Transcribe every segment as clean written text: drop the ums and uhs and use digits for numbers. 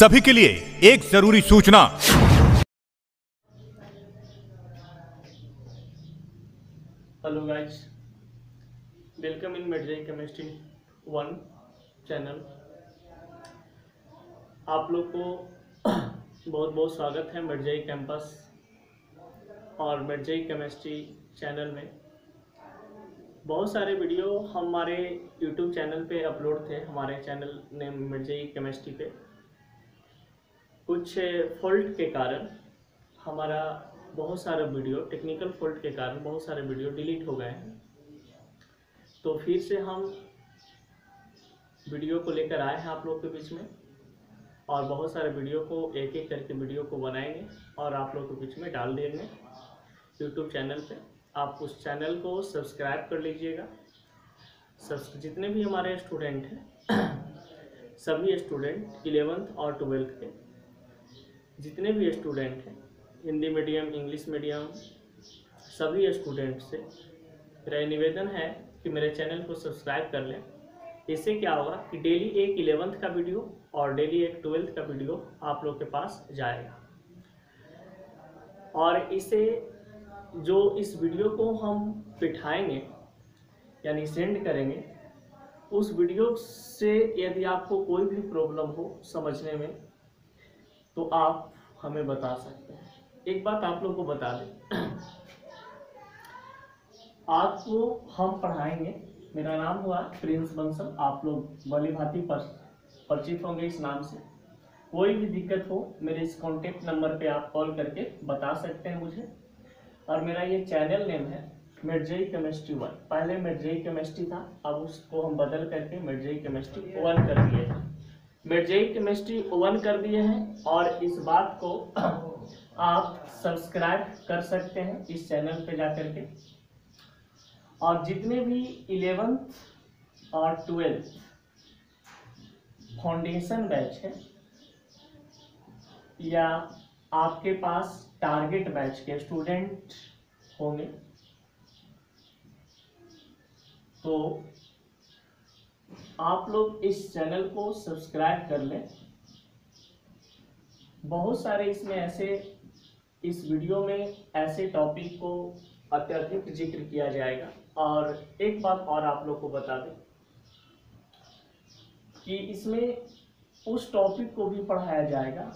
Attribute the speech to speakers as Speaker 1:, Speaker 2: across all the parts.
Speaker 1: सभी के लिए एक जरूरी सूचना।
Speaker 2: हेलो गाइस, वेलकम इन मेडजेई केमिस्ट्री 1 चैनल। आप लोग को बहुत बहुत स्वागत है मेडजेई कैंपस और मेडजेई केमिस्ट्री चैनल में। बहुत सारे वीडियो हमारे यूट्यूब चैनल पे अपलोड थे, हमारे चैनल नेम मेडजेई केमिस्ट्री पे। कुछ फॉल्ट के कारण हमारा बहुत सारा वीडियो, टेक्निकल फॉल्ट के कारण बहुत सारे वीडियो डिलीट हो गए हैं। तो फिर से हम वीडियो को लेकर आए हैं आप लोग के बीच में, और बहुत सारे वीडियो को एक एक करके वीडियो को बनाएंगे और आप लोग के बीच में डाल देंगे यूट्यूब चैनल पे। आप उस चैनल को सब्सक्राइब कर लीजिएगा। जितने भी हमारे स्टूडेंट हैं सभी स्टूडेंट 11th और 12th के जितने भी स्टूडेंट हैं, हिंदी मीडियम, इंग्लिश मीडियम, सभी स्टूडेंट से मेरा निवेदन है कि मेरे चैनल को सब्सक्राइब कर लें। इससे क्या होगा कि डेली एक 11th का वीडियो और डेली एक 12th का वीडियो आप लोग के पास जाएगा। और इसे जो इस वीडियो को हम बिठाएंगे यानी सेंड करेंगे, उस वीडियो से यदि आपको कोई भी प्रॉब्लम हो समझने में तो आप हमें बता सकते हैं। एक बात आप लोग को बता दें, आपको हम पढ़ाएंगे। मेरा नाम हुआ प्रिंस बंसल, आप लोग भली भांति परिचित होंगे इस नाम से। कोई भी दिक्कत हो मेरे इस कॉन्टेक्ट नंबर पे आप कॉल करके बता सकते हैं मुझे। और मेरा ये चैनल नेम है मेडजेई केमिस्ट्री 1। पहले मेडजेई केमिस्ट्री था, अब उसको हम बदल करके मेडजेई केमिस्ट्री 1 कर दिए हैं। मेडजेई केमिस्ट्री 1 कर दिए हैं और इस बात को आप सब्सक्राइब कर सकते हैं इस चैनल पे जाकर के। और जितने भी 11th और 12th फाउंडेशन बैच है या आपके पास टारगेट बैच के स्टूडेंट होंगे तो आप लोग इस चैनल को सब्सक्राइब कर लें। बहुत सारे इसमें ऐसे, इस वीडियो में ऐसे टॉपिक को अत्यधिक जिक्र किया जाएगा। और एक बात और आप लोग को बता दें कि इसमें उस टॉपिक को भी पढ़ाया जाएगा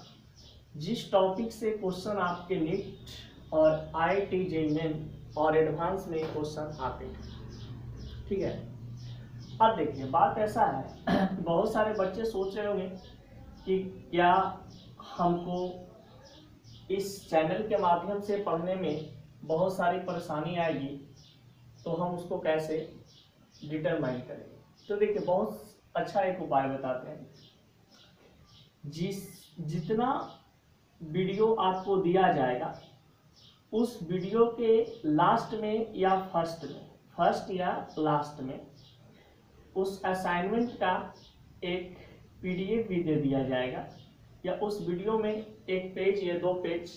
Speaker 2: जिस टॉपिक से क्वेश्चन आपके नीट और IIT JEE और एडवांस में क्वेश्चन आते हैं। ठीक है, अब देखिए बात ऐसा है, बहुत सारे बच्चे सोच रहे होंगे कि क्या हमको इस चैनल के माध्यम से पढ़ने में बहुत सारी परेशानी आएगी, तो हम उसको कैसे डिटरमाइन करेंगे। तो देखिए बहुत अच्छा एक उपाय बताते हैं। जितना वीडियो आपको दिया जाएगा उस वीडियो के लास्ट में या फर्स्ट या लास्ट में उस असाइनमेंट का एक PDF भी दे दिया जाएगा, या उस वीडियो में एक पेज या 2 पेज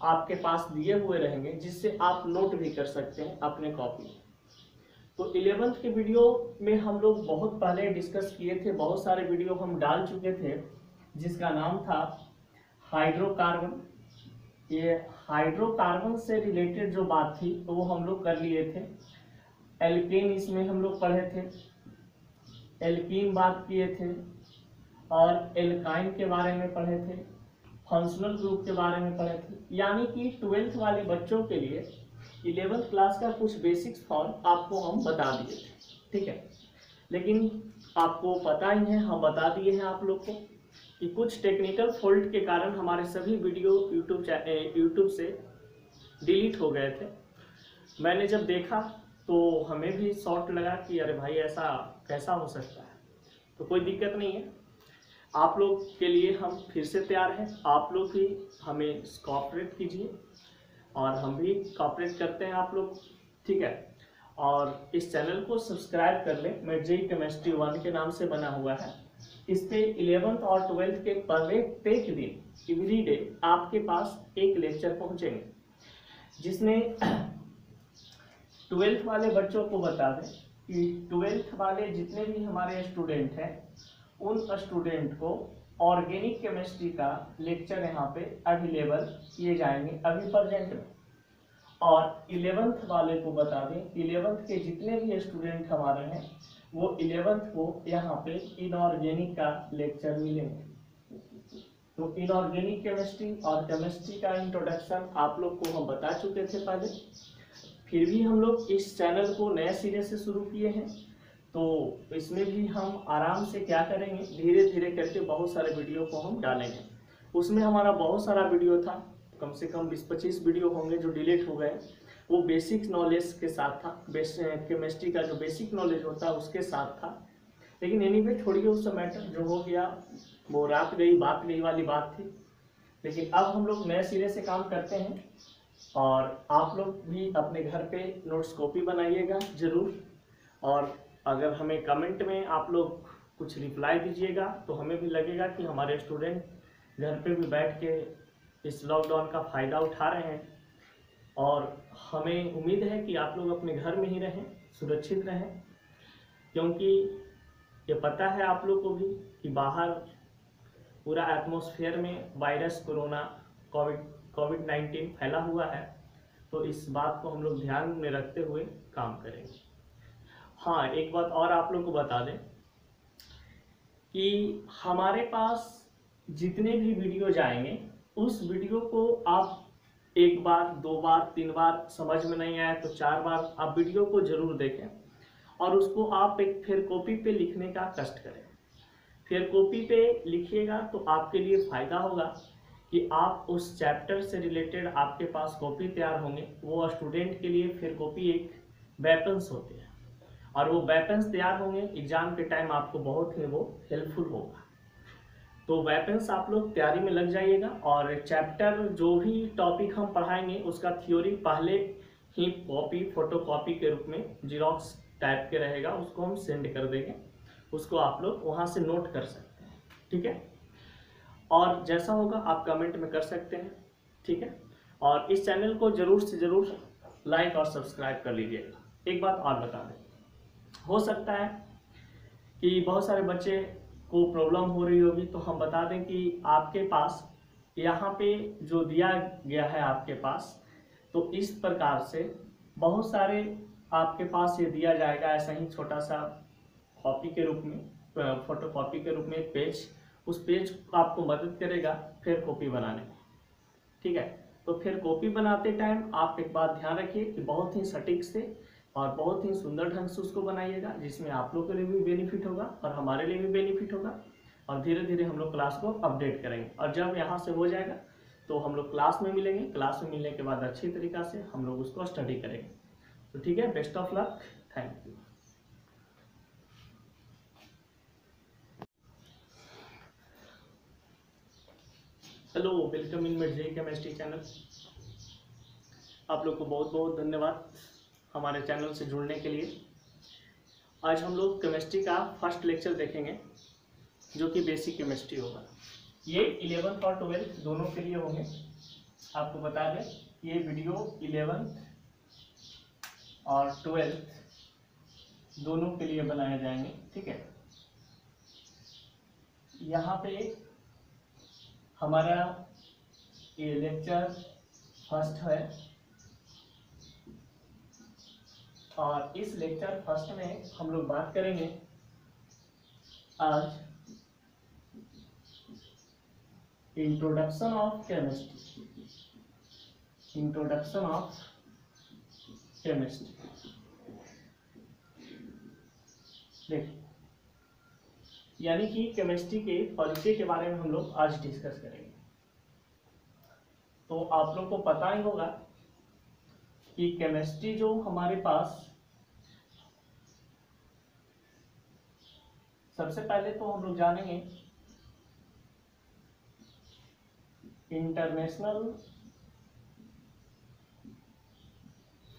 Speaker 2: आपके पास दिए हुए रहेंगे जिससे आप नोट भी कर सकते हैं अपने कॉपी। तो 11th के वीडियो में हम लोग बहुत पहले डिस्कस किए थे, बहुत सारे वीडियो हम डाल चुके थे जिसका नाम था हाइड्रोकार्बन। ये हाइड्रोकार्बन से रिलेटेड जो बात थी तो वो हम लोग कर लिए थे। एल्केन इसमें हम लोग पढ़े थे, एल्कीन बात किए थे और एल्काइन के बारे में पढ़े थे, फंक्शनल ग्रुप के बारे में पढ़े थे। यानी कि 12th वाले बच्चों के लिए 11th क्लास का कुछ बेसिक्स फॉर्म आपको हम बता दिए थे। ठीक है, लेकिन आपको पता ही है, हम बता दिए हैं आप लोग को कि कुछ टेक्निकल फॉल्ट के कारण हमारे सभी वीडियो यूट्यूब से डिलीट हो गए थे। मैंने जब देखा तो हमें भी शॉक लगा कि अरे भाई ऐसा कैसा हो सकता है। तो कोई दिक्कत नहीं है, आप लोग के लिए हम फिर से तैयार हैं। आप लोग भी हमें कोऑपरेट कीजिए और हम भी कोऑपरेट करते हैं आप लोग। ठीक है, और इस चैनल को सब्सक्राइब कर लें। मेडजेई केमिस्ट्री 1 के नाम से बना हुआ है। इस पे 11th और 12th के प्रत्येक दिन एवरीडे आपके पास एक लेक्चर पहुंचेंगे, जिसमें 12th वाले बच्चों को बता दें कि 12th वाले जितने भी हमारे स्टूडेंट हैं उन स्टूडेंट को ऑर्गेनिक केमिस्ट्री का लेक्चर यहाँ पे अवेलेबल किए जाएंगे अभी प्रेजेंट में। और 11th वाले को बता दें, 11th के जितने भी स्टूडेंट हमारे हैं वो 11th को यहाँ पे इनऑर्गेनिक का लेक्चर मिलेंगे। तो इनऑर्गेनिक केमिस्ट्री और केमिस्ट्री का इंट्रोडक्शन आप लोग को हम बता चुके थे पहले, फिर भी हम लोग इस चैनल को नए सिरे से शुरू किए हैं। तो इसमें भी हम आराम से क्या करेंगे, धीरे धीरे करके बहुत सारे वीडियो को हम डालेंगे। उसमें हमारा बहुत सारा वीडियो था, कम से कम 20-25 वीडियो होंगे जो डिलीट हो गए। वो बेसिक नॉलेज के साथ था, केमिस्ट्री का जो बेसिक नॉलेज होता है उसके साथ था। लेकिन एनीवे छोड़िए, उस मैटर जो हो गया वो रात गई बात गई वाली बात थी। लेकिन अब हम लोग नए सिरे से काम करते हैं और आप लोग भी अपने घर पे नोट्स कॉपी बनाइएगा ज़रूर। और अगर हमें कमेंट में आप लोग कुछ रिप्लाई दीजिएगा तो हमें भी लगेगा कि हमारे स्टूडेंट घर पे भी बैठ के इस लॉकडाउन का फ़ायदा उठा रहे हैं। और हमें उम्मीद है कि आप लोग अपने घर में ही रहें, सुरक्षित रहें, क्योंकि ये पता है आप लोग को भी कि बाहर पूरा एटमॉस्फेयर में वायरस कोरोना कोविड-19 फैला हुआ है। तो इस बात को हम लोग ध्यान में रखते हुए काम करेंगे। हाँ, एक बात और आप लोग को बता दें कि हमारे पास जितने भी वीडियो जाएंगे उस वीडियो को आप 1 बार 2 बार 3 बार समझ में नहीं आया तो 4 बार आप वीडियो को जरूर देखें और उसको आप एक फिर कॉपी पे लिखने का कष्ट करें। फिर कॉपी पे लिखिएगा तो आपके लिए फ़ायदा होगा कि आप उस चैप्टर से रिलेटेड आपके पास कॉपी तैयार होंगे। वो स्टूडेंट के लिए फिर कॉपी एक वेपन्स होते हैं और वो वेपन्स तैयार होंगे, एग्जाम के टाइम आपको बहुत ही वो हेल्पफुल होगा। तो वेपन्स आप लोग तैयारी में लग जाइएगा। और चैप्टर जो भी टॉपिक हम पढ़ाएंगे उसका थ्योरी पहले ही कॉपी फोटो कॉपी के रूप में जीरोक्स टाइप के रहेगा, उसको हम सेंड कर देंगे, उसको आप लोग वहाँ से नोट कर सकते हैं, ठीक है। और जैसा होगा आप कमेंट में कर सकते हैं, ठीक है। और इस चैनल को ज़रूर से ज़रूर लाइक और सब्सक्राइब कर लीजिएगा। एक बात और बता दें, हो सकता है कि बहुत सारे बच्चे को प्रॉब्लम हो रही होगी, तो हम बता दें कि आपके पास यहाँ पे जो दिया गया है आपके पास, तो इस प्रकार से बहुत सारे आपके पास ये दिया जाएगा ऐसा ही छोटा सा कॉपी के रूप में, फोटो कॉपी के रूप में एक पेज। उस पेज आपको मदद करेगा फिर कॉपी बनाने में, ठीक है। तो फिर कॉपी बनाते टाइम आप एक बात ध्यान रखिए कि बहुत ही सटीक से और बहुत ही सुंदर ढंग से उसको बनाइएगा, जिसमें आप लोग के लिए भी बेनिफिट होगा और हमारे लिए भी बेनिफिट होगा। और धीरे धीरे हम लोग क्लास को अपडेट करेंगे और जब यहाँ से हो जाएगा तो हम लोग क्लास में मिलेंगे। क्लास में मिलने के बाद अच्छी तरीक़ा से हम लोग उसको स्टडी करेंगे। तो ठीक है, best of luck, thank you. Hello, welcome in my JEE chemistry channel. आप लोग को बहुत बहुत धन्यवाद हमारे चैनल से जुड़ने के लिए। आज हम लोग केमिस्ट्री का फर्स्ट लेक्चर देखेंगे जो कि बेसिक केमिस्ट्री होगा। ये 11th और 12th दोनों के लिए होंगे। आपको बता दें ये वीडियो 11th और 12th दोनों के लिए बनाए जाएंगे, ठीक है। यहाँ पे हमारा ये लेक्चर फर्स्ट है और इस लेक्चर फर्स्ट में हम लोग बात करेंगे आज introduction of chemistry. Introduction of chemistry, देखिए, यानी कि केमिस्ट्री के परिचय के बारे में हम लोग आज डिस्कस करेंगे। तो आप लोग को पता ही होगा कि केमिस्ट्री जो हमारे पास, सबसे पहले तो हम लोग जानेंगे इंटरनेशनल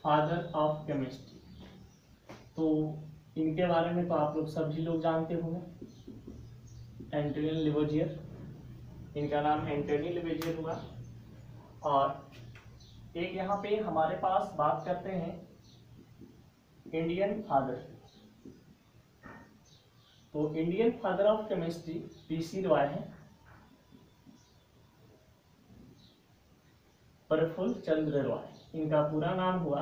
Speaker 2: फादर ऑफ केमिस्ट्री। तो इनके बारे में तो आप लोग सभी लोग जानते होंगे, एंटोनी लेवोजियर। इनका नाम एंटोनी लेवोजियर हुआ। और एक यहाँ पे हमारे पास बात करते हैं इंडियन फादर। तो Indian father of chemistry PC Roy है, प्रफुल्ल चंद्र रॉय। इनका पूरा नाम हुआ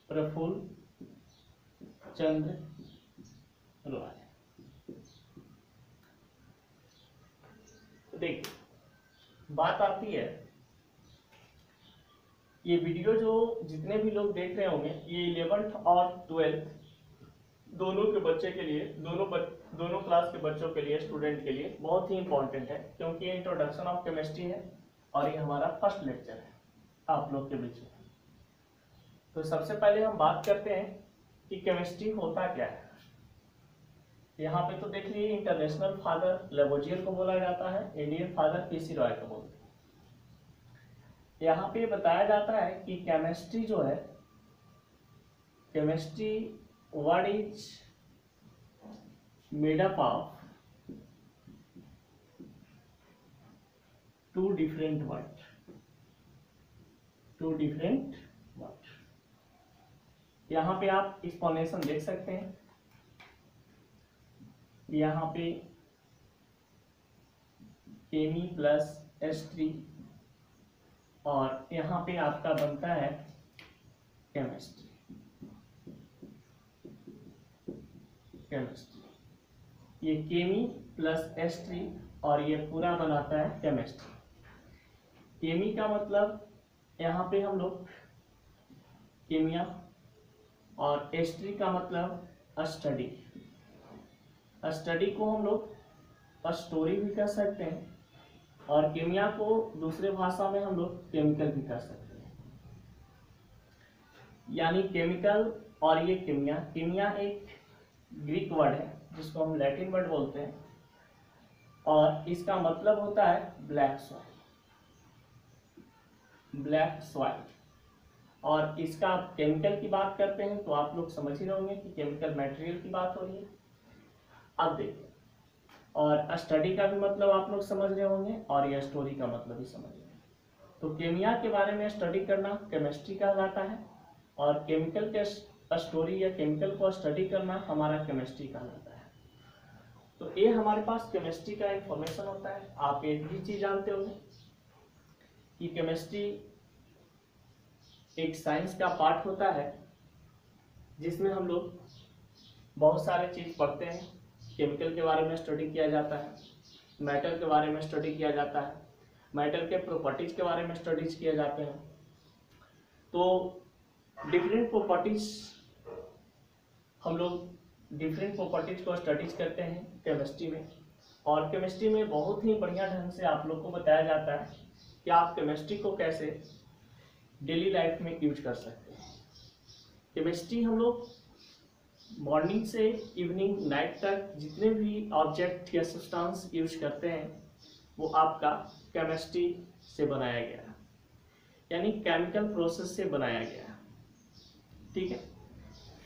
Speaker 2: प्रफुल्ल चंद्र रॉय। देखिए बात आती है, ये वीडियो जो जितने भी लोग देख रहे होंगे ये 11th और 12th दोनों के बच्चे के लिए, दोनों क्लास के बच्चों के लिए, स्टूडेंट के लिए बहुत ही इंपॉर्टेंट है, क्योंकि ये इंट्रोडक्शन ऑफ केमिस्ट्री है और ये हमारा फर्स्ट लेक्चर है आप लोग के बीच में। तो सबसे पहले हम बात करते हैं कि केमिस्ट्री होता क्या है। यहाँ पे तो देख लीजिए, इंटरनेशनल फादर लेबोजियर को बोला जाता है, इंडियन फादर पीसी रॉय को बोलते हैं। यहाँ पे बताया जाता है कि केमिस्ट्री जो है, chemistry what is made up of two different words. यहाँ पे आप एक्सप्लेनेशन देख सकते हैं, यहाँ पे Ke प्लस H3 और यहाँ पे आपका बनता है केमिस्ट्री। ये केमी प्लस H3 और ये पूरा बनाता है केमिस्ट्री। केमी का मतलब यहाँ पे हम लोग केमिया, और H3 का मतलब स्टडी। स्टडी को हम लोग स्टोरी भी कर सकते हैं, और केमिया को दूसरे भाषा में हम लोग केमिकल भी कर सकते हैं। यानी केमिकल और ये केमिया, केमिया एक ग्रीक वर्ड है जिसको हम लैटिन वर्ड बोलते हैं, और इसका मतलब होता है ब्लैक सॉइल। और इसका आप केमिकल की बात करते हैं तो आप लोग समझ ही रहे होंगे कि केमिकल मटेरियल की बात हो रही है। अब देखिए, और स्टडी का भी मतलब आप लोग समझ रहे होंगे, और यह स्टोरी का मतलब भी समझ रहे हैं। तो केमिया के बारे में स्टडी करना केमिस्ट्री कहलाता है, और केमिकल के स्टोरी या केमिकल को स्टडी करना हमारा केमिस्ट्री कहलाता है। तो ये हमारे पास केमिस्ट्री का इंफॉर्मेशन होता है। आप एक भी चीज जानते होंगे कि केमिस्ट्री एक साइंस का पार्ट होता है, जिसमें हम लोग बहुत सारे चीज पढ़ते हैं। केमिकल के बारे में स्टडी किया जाता है, मेटल के बारे में स्टडी किया जाता है, मेटल के प्रॉपर्टीज के बारे में स्टडीज किए जाते हैं। तो डिफरेंट प्रॉपर्टीज, हम लोग डिफरेंट प्रॉपर्टीज को स्टडीज करते हैं केमिस्ट्री में। और केमिस्ट्री में बहुत ही बढ़िया ढंग से आप लोग को बताया जाता है कि आप केमिस्ट्री को कैसे डेली लाइफ में यूज कर सकते हैं। केमिस्ट्री हम लोग मॉर्निंग से इवनिंग नाइट तक जितने भी ऑब्जेक्ट या सब्सटेंस यूज करते हैं वो आपका केमिस्ट्री से बनाया गया है, यानी केमिकल प्रोसेस से बनाया गया है। ठीक है,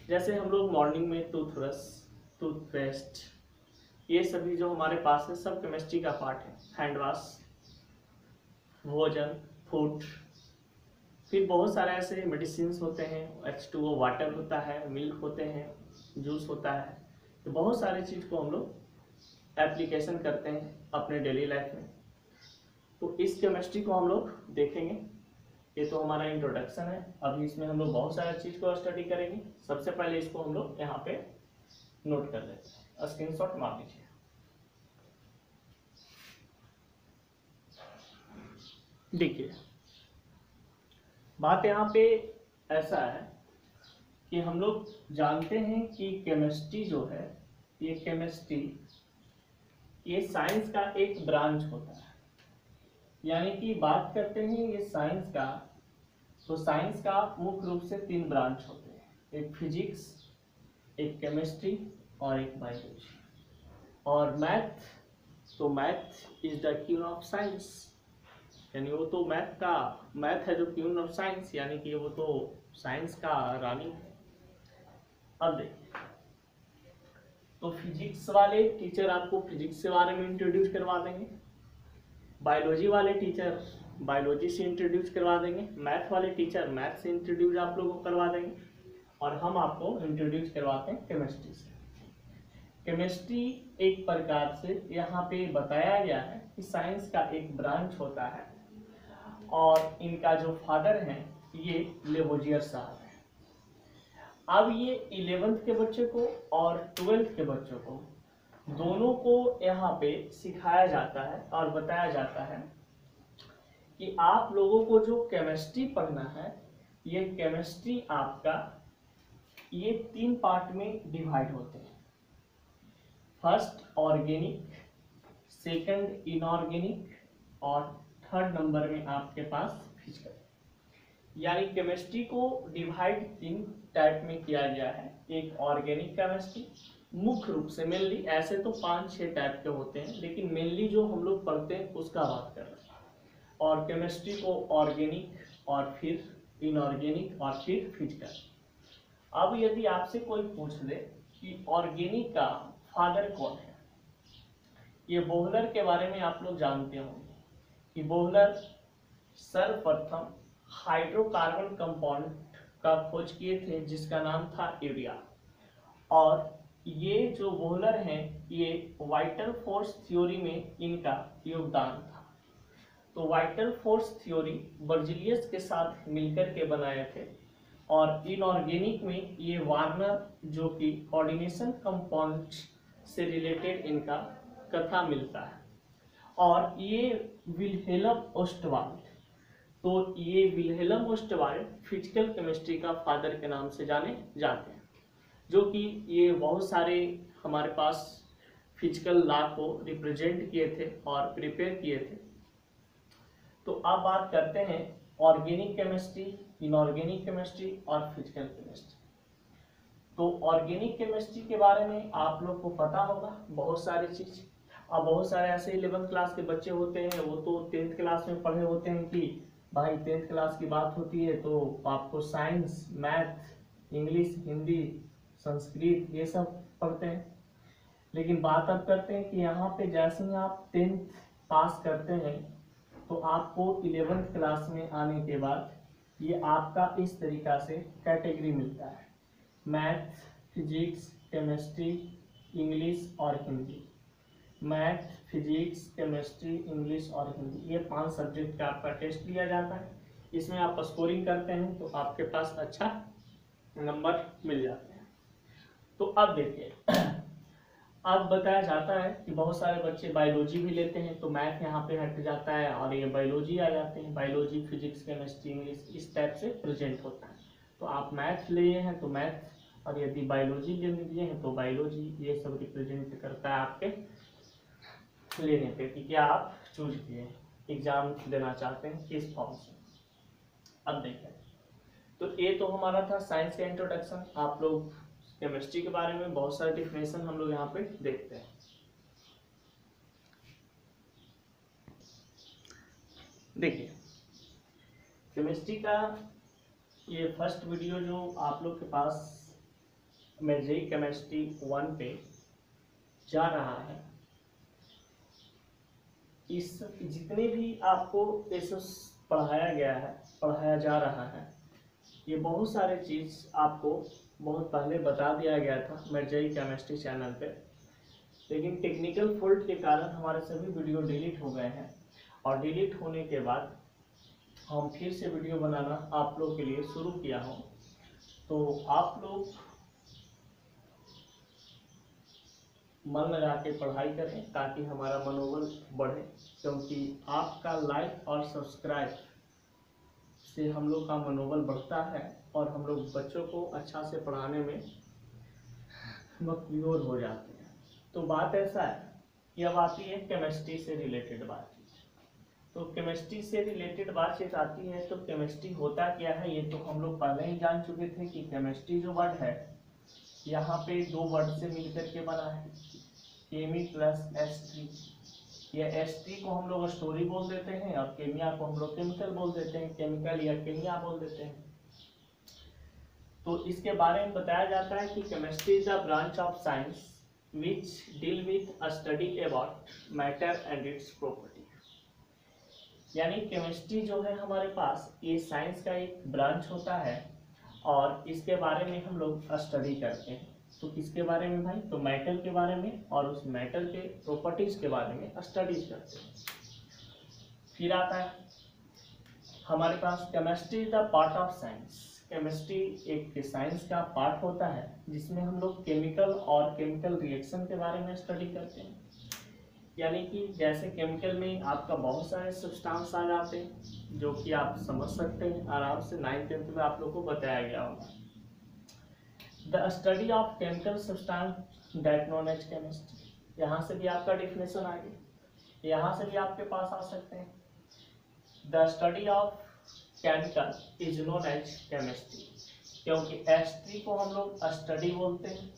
Speaker 2: जैसे हम लोग मॉर्निंग में टूथब्रश, टूथपेस्ट, ये सभी जो हमारे पास है सब केमिस्ट्री का पार्ट है। हैंड वॉश, भोजन, फूड, फिर बहुत सारे ऐसे मेडिसिन होते हैं, H2O वाटर होता है, मिल्क होते हैं, जूस होता है। तो बहुत सारी चीज़ को हम लोग एप्लीकेशन करते हैं अपने डेली लाइफ में। तो इस केमिस्ट्री को हम लोग देखेंगे। ये तो हमारा इंट्रोडक्शन है। अभी इसमें हम लोग बहुत सारी चीज़ को स्टडी करेंगे। सबसे पहले इसको हम लोग यहाँ पे नोट कर लेते हैं, स्क्रीनशॉट मार लीजिए। देखिए बात यहाँ पे ऐसा है कि हम लोग जानते हैं कि केमिस्ट्री जो है, ये केमिस्ट्री ये साइंस का एक ब्रांच होता है। यानी कि बात करते हैं ये साइंस का, तो साइंस का मुख्य रूप से 3 ब्रांच होते हैं, एक फिजिक्स, एक केमिस्ट्री और एक बायोलॉजी। और मैथ, तो math is the queen of science, यानी वो तो मैथ है जो क्वीन ऑफ साइंस, यानी कि वो तो साइंस का रानी है। अब देखिए, तो फिजिक्स वाले टीचर आपको फिजिक्स के बारे में इंट्रोड्यूस करवा देंगे, बायोलॉजी वाले टीचर बायोलॉजी से इंट्रोड्यूस करवा देंगे, मैथ वाले टीचर मैथ से इंट्रोड्यूस आप लोगों को करवा देंगे, और हम आपको इंट्रोड्यूस करवाते हैं केमिस्ट्री से। केमिस्ट्री एक प्रकार से यहाँ पे बताया गया है कि साइंस का एक ब्रांच होता है और इनका जो फादर हैं ये लेवोजियर साहब हैं। अब ये 11th के बच्चे को और 12th के बच्चों को दोनों को यहाँ पे सिखाया जाता है और बताया जाता है कि आप लोगों को जो केमिस्ट्री पढ़ना है, ये केमिस्ट्री आपका ये 3 पार्ट में डिवाइड होते हैं। फर्स्ट ऑर्गेनिक, सेकंड इनऑर्गेनिक और थर्ड नंबर में आपके पास फिजिकल। यानी केमिस्ट्री को डिवाइड 3 टाइप में किया गया है। एक ऑर्गेनिक केमिस्ट्री, मुख्य रूप से मेनली, ऐसे तो 5-6 टाइप के होते हैं लेकिन मेनली जो हम लोग पढ़ते हैं उसका बात कर रहे हैं। और केमिस्ट्री को ऑर्गेनिक और फिर इनऑर्गेनिक और फिर फिजिकल। अब यदि आपसे कोई पूछ दे कि ऑर्गेनिक का फादर कौन है, ये बोहलर के बारे में आप लोग जानते होंगे कि बोहलर सर्वप्रथम हाइड्रोकार्बन कंपाउंड का खोज किए थे जिसका नाम था यूरिया। और ये जो बोहलर हैं ये वाइटल फोर्स थ्योरी में इनका योगदान था। तो वाइटल फोर्स थ्योरी बर्जिलियस के साथ मिलकर के बनाए थे। और इनऑर्गेनिक में ये वार्नर जो कि कोऑर्डिनेशन कंपाउंड से रिलेटेड इनका कथा मिलता है। और ये विल्हेल्म ओस्टवाल्ड, तो ये विल्हेल्म ओस्टवाल्ड फिजिकल केमिस्ट्री का फादर के नाम से जाने जाते हैं, जो कि ये बहुत सारे हमारे पास फिजिकल लॉ को रिप्रेजेंट किए थे और प्रिपेयर किए थे। तो अब बात करते हैं ऑर्गेनिक केमिस्ट्री, इनऑर्गेनिक केमिस्ट्री और फिजिकल केमिस्ट्री। तो ऑर्गेनिक केमिस्ट्री के बारे में आप लोग को पता होगा बहुत सारी चीज। अब बहुत सारे ऐसे 11th क्लास के बच्चे होते हैं, वो तो 10th क्लास में पढ़े होते हैं कि भाई 10th क्लास की बात होती है तो आपको science, math, English, Hindi, Sanskrit ये सब पढ़ते हैं। लेकिन बात अब करते हैं कि यहाँ पे जैसे ही आप 10th पास करते हैं तो आपको 11th क्लास में आने के बाद ये आपका इस तरीका से कैटेगरी मिलता है: मैथ, फिजिक्स, केमिस्ट्री, इंग्लिश और Hindi. Math, physics, chemistry, English और हिंदी, ये 5 सब्जेक्ट का आपका टेस्ट लिया जाता है। इसमें आप स्कोरिंग करते हैं तो आपके पास अच्छा नंबर मिल जाते हैं। तो अब देखिए, अब बताया जाता है कि बहुत सारे बच्चे बायोलॉजी भी लेते हैं तो मैथ यहाँ पे हट जाता है और ये बायोलॉजी आ जाते हैं। बायोलॉजी, फिजिक्स, केमिस्ट्री, इंग्लिश इस टाइप से प्रेजेंट होता है। तो आप मैथ लिए हैं तो मैथ, और यदि बायोलॉजी लिए हैं तो बायोलॉजी, ये सब रिप्रेजेंट करता है आपके लेने पे कि क्या आप चूज किए, एग्जाम देना चाहते हैं किस फॉर्म से। अब देखें, तो ये तो हमारा था साइंस का इंट्रोडक्शन। आप लोग केमिस्ट्री के बारे में बहुत सारे डिफिनेशन हम लोग यहाँ पे देखते हैं। देखिए, केमिस्ट्री का ये फर्स्ट वीडियो जो आप लोग के पास जेईई केमिस्ट्री 1 पे जा रहा है, इस जितने भी आपको एसएस पढ़ाया गया है, पढ़ाया जा रहा है, ये बहुत सारे चीज़ आपको बहुत पहले बता दिया गया था जेईई केमिस्ट्री चैनल पे। लेकिन टेक्निकल फॉल्ट के कारण हमारे सभी वीडियो डिलीट हो गए हैं और डिलीट होने के बाद हम फिर से वीडियो बनाना आप लोग के लिए शुरू किया हूँ। तो आप लोग मन लगा के पढ़ाई करें ताकि हमारा मनोबल बढ़े, क्योंकि आपका लाइक और सब्सक्राइब से हम लोग का मनोबल बढ़ता है और हम लोग बच्चों को अच्छा से पढ़ाने में मकबूल हो जाते हैं। तो बात ऐसा है कि अब आती है केमिस्ट्री से रिलेटेड बातचीत। तो केमिस्ट्री से रिलेटेड बातचीत आती है तो केमिस्ट्री होता क्या है ये तो हम लोग पहले ही जान चुके थे कि केमिस्ट्री जो वर्ड है यहाँ पे 2 वर्ड से मिलकर के बना है, केमी प्लस एस3। ये एस3 को हम लोग स्टोरी बोल देते हैं और केमिया को हम लोग केमिकल बोल देते हैं, केमिकल या केमिया बोल देते हैं। तो इसके बारे में बताया जाता है कि chemistry is a branch of science which deal with a study about matter and it's property. यानी केमिस्ट्री जो है हमारे पास ये साइंस का एक ब्रांच होता है और इसके बारे में हम लोग स्टडी करते हैं तो किसके बारे में भाई? तो मेटल के बारे में और उस मेटल के प्रॉपर्टीज के बारे में स्टडीज करते हैं। फिर आता है हमारे पास chemistry is the part of science. Chemistry एक साइंस का पार्ट होता है जिसमें हम लोग केमिकल और केमिकल रिएक्शन के बारे में स्टडी करते हैं। यानी कि जैसे केमिकल में आपका बहुत सारे सब्सटेंस आ जाते हैं जो कि आप समझ सकते हैं आराम से, 9th-10th में आप लोग को बताया गया होगा। The study of chemical substance that known as chemistry. यहाँ से भी आपका डेफिनेशन आ गया, यहाँ से भी आपके पास आ सकते हैं। The study of chemical is known as chemistry, क्योंकि एस्ट्री को हम लोग स्टडी बोलते हैं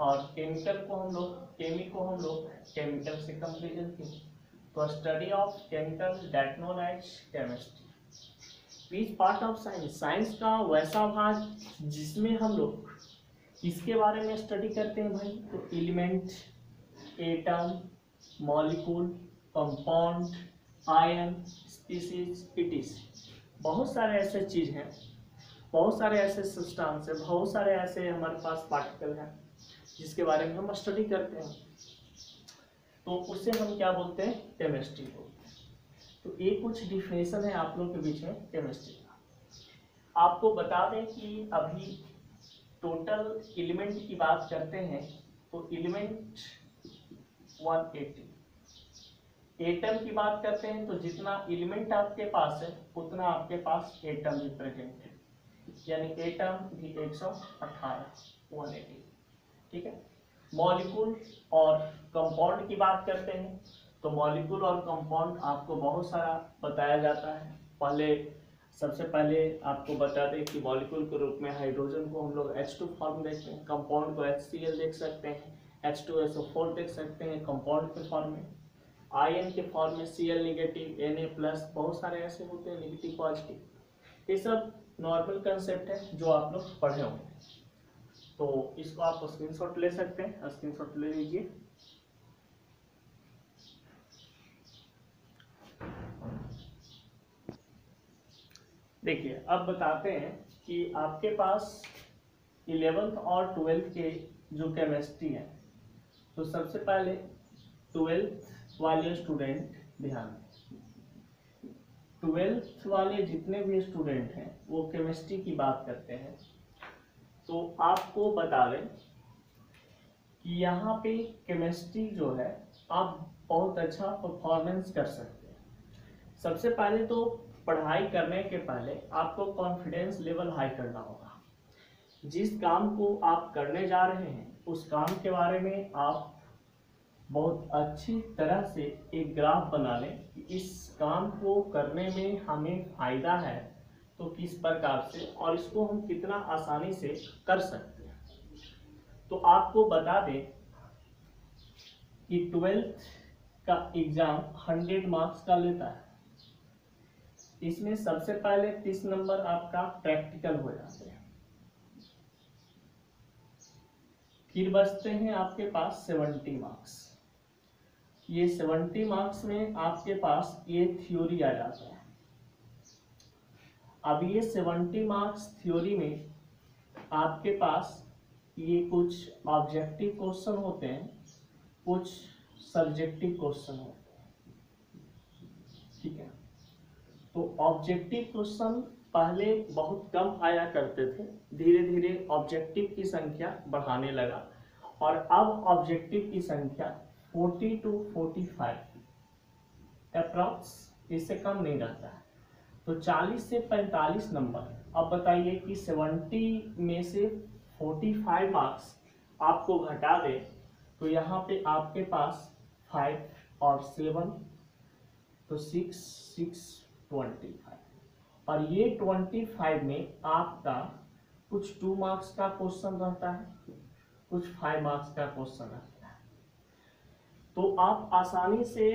Speaker 2: और केमिकल को हम लोग केमिकल से कंपेरिजन की। तो study of chemical that known as chemistry. Which part of science, science का वैसा भाग जिसमें हम लोग किसके बारे में स्टडी करते हैं भाई? तो element, atom, molecule, compound, ion, species, इटिस। बहुत सारे ऐसे चीज हैं, बहुत सारे ऐसे सब्सटेंस है, बहुत सारे ऐसे हमारे पास पार्टिकल हैं जिसके बारे में हम स्टडी करते हैं। तो उससे हम क्या बोलते हैं? केमिस्ट्री बोलते हैं। तो ये कुछ डिफिनेशन है आप लोग के बीच में केमिस्ट्री का। आपको बता दें कि अभी टोटल एलिमेंट की बात करते हैं तो एलिमेंट 180। एटम की बात करते हैं तो जितना एलिमेंट आपके पास है उतना आपके पास एटम भी प्रेजेंट है, यानी एटम भी 118, 180। ठीक है। मॉलिक्यूल और कंपाउंड की बात करते हैं तो मॉलिक्यूल और कंपाउंड आपको बहुत सारा बताया जाता है। सबसे पहले आपको बता दें कि मॉलिक्यूल के रूप में हाइड्रोजन को हम लोग H2 फॉर्म देखते हैं, कंपाउंड को HCl देख सकते हैं, H2SO4 देख सकते हैं कंपाउंड के फॉर्म में, आयन के फॉर्म में Cl नेगेटिव, Na+, बहुत सारे ऐसे होते हैं नेगेटिव पॉजिटिव। ये सब नॉर्मल कंसेप्ट है जो आप लोग पढ़े होंगे। तो इसको आप स्क्रीनशॉट ले सकते हैं, स्क्रीनशॉट ले लीजिए। देखिए अब बताते हैं कि आपके पास 11th और 12th के जो केमिस्ट्री है, तो सबसे पहले 12th वाले स्टूडेंट ध्यान दें। 12th वाले जितने भी स्टूडेंट हैं वो केमिस्ट्री की बात करते हैं तो आपको बता दें कि यहाँ पे केमिस्ट्री जो है आप बहुत अच्छा परफॉर्मेंस कर सकते हैं। सबसे पहले तो पढ़ाई करने के पहले आपको कॉन्फिडेंस लेवल हाई करना होगा। जिस काम को आप करने जा रहे हैं उस काम के बारे में आप बहुत अच्छी तरह से एक ग्राफ बना लें कि इस काम को करने में हमें फायदा है तो किस प्रकार से, और इसको हम कितना आसानी से कर सकते हैं। तो आपको बता दें कि 12th का एग्जाम 100 मार्क्स का लेता है। इसमें सबसे पहले 30 नंबर आपका प्रैक्टिकल हो जाते हैं, फिर बचते हैं आपके पास 70 मार्क्स। ये 70 मार्क्स में आपके पास ये थ्योरी आ जाता है। अब ये 70 मार्क्स थ्योरी में आपके पास ये कुछ ऑब्जेक्टिव क्वेश्चन होते हैं, कुछ सब्जेक्टिव क्वेश्चन होते हैं। ठीक है। तो ऑब्जेक्टिव क्वेश्चन पहले बहुत कम आया करते थे, धीरे धीरे ऑब्जेक्टिव की संख्या बढ़ाने लगा और अब ऑब्जेक्टिव की संख्या 40 to 45 अप्रॉक्स, इससे कम नहीं रहता है। तो 40 से 45 नंबर। अब बताइए कि 70 में से 45 मार्क्स आपको घटा दे तो यहाँ पे आपके पास 5 और 7 तो 6, 25 और ये 25 में आपका कुछ 2 मार्क्स का क्वेश्चन रहता है, कुछ 5 मार्क्स का क्वेश्चन रहता है। तो आप आसानी से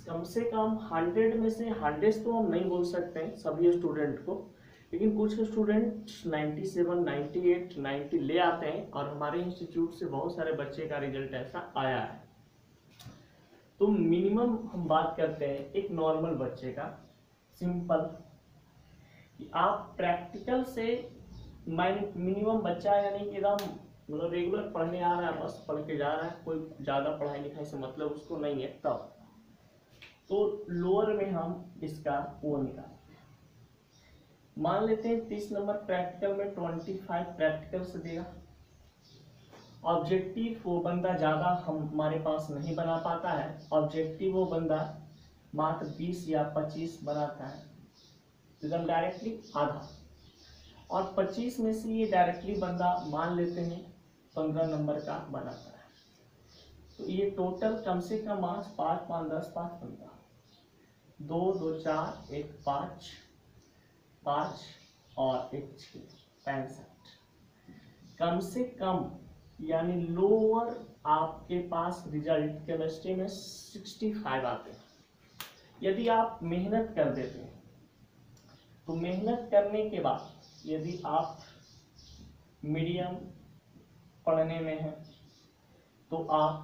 Speaker 2: कम 100 में से 100 तो हम नहीं बोल सकते हैं सभी स्टूडेंट को, लेकिन कुछ स्टूडेंट 97, 98, 90 ले आते हैं और हमारे इंस्टीट्यूट से बहुत सारे बच्चे का रिजल्ट ऐसा आया है। तो मिनिमम हम बात करते हैं एक नॉर्मल बच्चे का, सिंपल, कि आप प्रैक्टिकल से मिनिमम बच्चा यानी कि एकदम मतलब रेगुलर पढ़ने आ रहा है, बस पढ़ के जा रहा है, कोई ज़्यादा पढ़ाई लिखाई से मतलब उसको नहीं है, तब तो लोअर में हम इसका वो निकाल मान लेते हैं 30 नंबर प्रैक्टिकल में 25 प्रैक्टिकल से देगा। ऑब्जेक्टिव वो बंदा ज़्यादा हमारे पास नहीं बना पाता है, ऑब्जेक्टिव वो बंदा मात्र 20 या 25 बनाता है, एकदम डायरेक्टली आधा, और 25 में से ये डायरेक्टली बंदा मान लेते हैं 15 नंबर का बनाता है। तो ये टोटल कम से कम मार्क्स 5 5 10 5 15 2 2 4 1 5 5 और 1 6 65 कम से कम, यानी लोअर आपके पास रिजल्ट केमिस्ट्री में 65 आते हैं। यदि आप मेहनत कर देते हैं तो मेहनत करने के बाद यदि आप मीडियम पढ़ने में हैं तो आप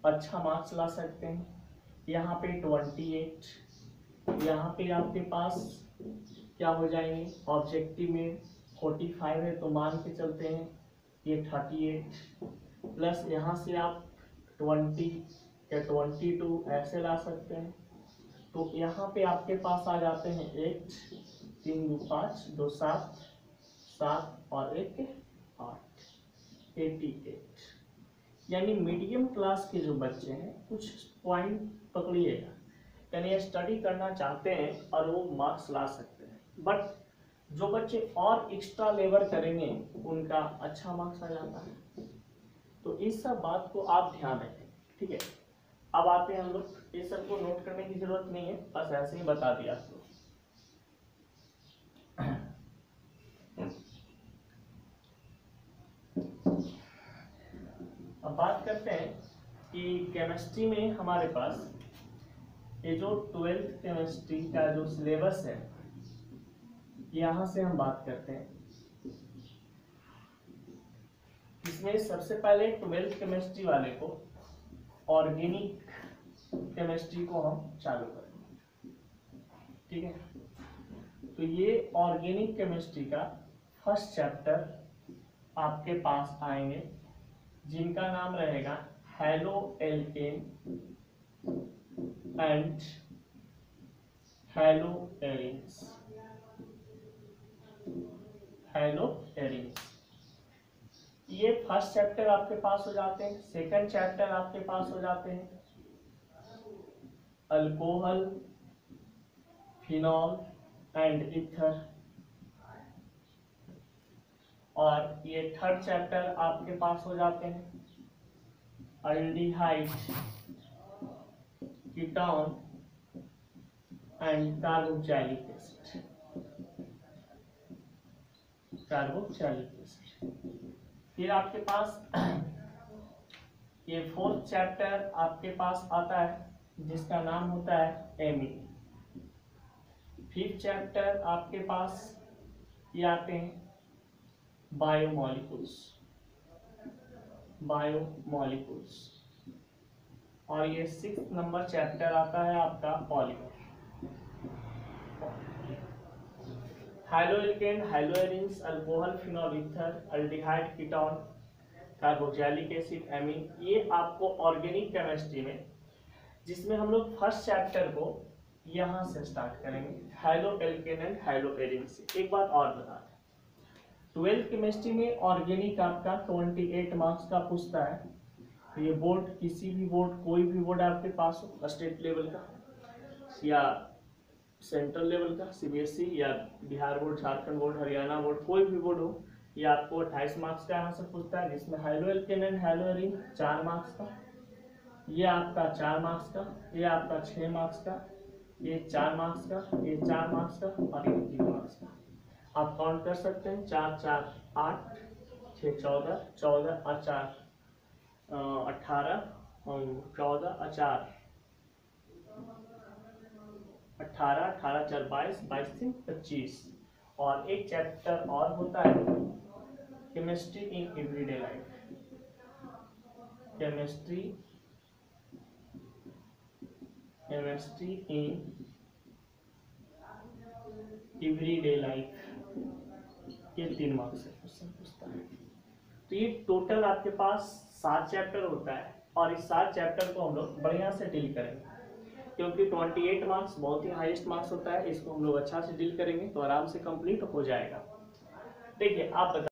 Speaker 2: अच्छा मार्क्स ला सकते हैं। यहाँ पे 28, यहाँ पे आपके पास क्या हो जाएंगे, ऑब्जेक्टिव में 45 है तो मान के चलते हैं ये 38 प्लस यहाँ से आप 20 या 22 ऐसे ला सकते हैं। तो यहाँ पे आपके पास आ जाते हैं 8 3 2 5 2 7 7 और 1 8 88। यानी मीडियम क्लास के जो बच्चे हैं कुछ पॉइंट पकड़िएगा, यानी स्टडी करना चाहते हैं और वो मार्क्स ला सकते हैं, बट जो बच्चे और एक्स्ट्रा लेबर करेंगे उनका अच्छा मार्क्स आ जाता है। तो इस सब बात को आप ध्यान रखें, ठीक है। अब आते हैं हम लोग, ये सब को नोट करने की जरूरत नहीं है, बस ऐसे ही बता दिया आपको। अब बात करते हैं कि केमिस्ट्री में हमारे पास ये जो 12th केमिस्ट्री का जो सिलेबस है, यहाँ से हम बात करते हैं। इसमें सबसे पहले 12th केमिस्ट्री वाले को ऑर्गेनिक केमिस्ट्री को हम चालू करेंगे, ठीक है। तो ये ऑर्गेनिक केमिस्ट्री का फर्स्ट चैप्टर आपके पास आएंगे, जिनका नाम रहेगा hello alkene and hello arenes. Hello arenes ये फर्स्ट चैप्टर आपके पास हो जाते हैं। सेकंड चैप्टर आपके पास हो जाते हैं अल्कोहल, फिनॉल एंड ईथर, और ये थर्ड चैप्टर आपके पास हो जाते हैं aldehyde, ketone and carboxylic acid. Carboxylic acid फिर आपके पास ये फोर्थ चैप्टर आपके पास आता है जिसका नाम होता है एमीन। फिफ्थ चैप्टर आपके पास ये आते हैं बायोमॉलिक्यूल्स, और ये 6th नंबर चैप्टर आता है आपका polymer. Haloalkane, haloarenes, alcohol, phenol, ether, aldehyde, ketone, carboxylic acid, amine, ये आपको ऑर्गेनिक केमिस्ट्री में, जिसमें हम लोग फर्स्ट चैप्टर को यहाँ से स्टार्ट करेंगे haloalkane and haloarene से। एक बात और बता दें, 12th केमिस्ट्री में ऑर्गेनिक आपका 28 मार्क्स का पूछता है। ये बोर्ड, किसी भी बोर्ड, कोई भी बोर्ड आपके पास हो, स्टेट लेवल का या सेंट्रल लेवल का, सीबीएसई या Bihar board, Jharkhand board, Haryana board, कोई भी बोर्ड हो, ये आपको 28 मार्क्स का यहाँ से पूछता है, जिसमें haloalkane and haloarene 4 marks का, ये आपका 4 मार्क्स का, ये आपका 6 मार्क्स का, ये 4 मार्क्स का, ये 4 मार्क्स का और ये 3 मार्क्स का। आप काउंट कर सकते हैं, 4 4 8 6 14 14 और 4 18 14 और 4 18 18 4 22 22 3 25। और एक चैप्टर और होता है chemistry in everyday life. Chemistry in everyday life, ये 3 मार्क्स से क्वेश्चन पूछता है। तो ये टोटल आपके पास 7 चैप्टर होता है और इस 7 चैप्टर को हम लोग बढ़िया से डील करेंगे, क्योंकि 28 मार्क्स बहुत ही हाईएस्ट मार्क्स होता है। इसको हम लोग अच्छा से डील करेंगे तो आराम से कंप्लीट हो जाएगा। देखिए आप